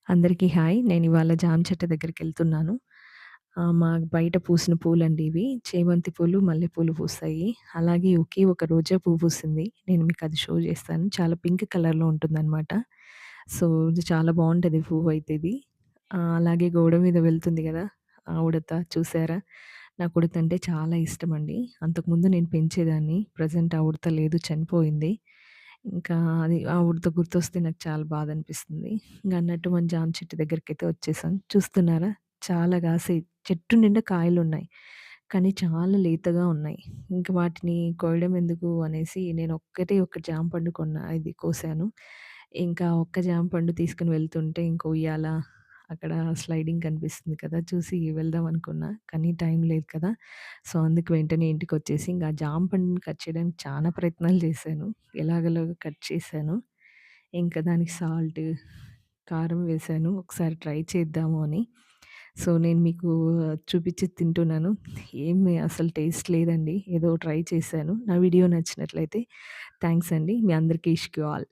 అందరికీ హాయ్. నేనివాళ జామ చెట్టు దగ్గరికెళ్తున్నాను. మా బయట పూసిన పూలండి ఇవి. చేమంతి పూలు, మల్లెపూలు పూస్తాయి. అలాగే ఒకే ఒక రోజా పువ్వు పూసింది. నేను మీకది షో చేస్తాను. చాలా పింక్ కలర్‌లో ఉంటుందనమాట. సో, ఇది చాలా బావుంటది పువ్వయితే ఇది. అలాగే గోడ మీద వెళ్తుంది గదా! ఆ ఉడత చూసారా? నాకు ఉడతంటే చాలా ఇష్టమండి. అంతకుముందు నేను పెంచేదాన్ని. ప్రెజెంట్ ఆ ఉడత లేదు చనిపోయింది. ఇంకా అది ఆ ఉడత గుర్తొస్తే నాకు చాలా బాధనిపిస్తుంది. ఇంగన్నట్టు మన జామ చెట్టు దగ్గరికైతే వచ్చేసాం. చూస్తున్నారా? చాలా కాసాయి. చెట్టు నిండా కాయలున్నాయి. కానీ చాలా లేతగా ఉన్నాయి. ఇంక వాటిని కోయడం ఎందుకు అనేసి నేను ఒక్కటే ఒక్క జామ పండు ఇది కోసాను. ఇంకా ఒక్క జామ పండు తీసుకొని వెళ్తుంటే ఇంక ఉయ్యాల, అక్కడ స్లైడింగ్ కనిపిస్తుంది కదా! చూసి వెళ్దాం అనుకున్నా. కానీ టైం లేదు కదా! సో, అందుకు వెంటనే ఇంటికొచ్చేసి ఇంక ఆ జామ పండుని కట్ చేయడానికి చానా ప్రయత్నాలు చేశాను. ఎలాగోలాగ కట్ చేశాను. ఇంకా దానికి సాల్ట్, కారం వేశాను. ఒకసారి ట్రై చేద్దాము అని. సో, నేను మీకు చూపిచ్చి తింటున్నాను. ఏమి అసలు టేస్ట్ లేదండి. ఏదో ట్రై చేశాను. నా వీడియో నచ్చినట్లయితే థాంక్స్ అండి. మీ అందరికీ ఇష్క్ యూ ఆల్.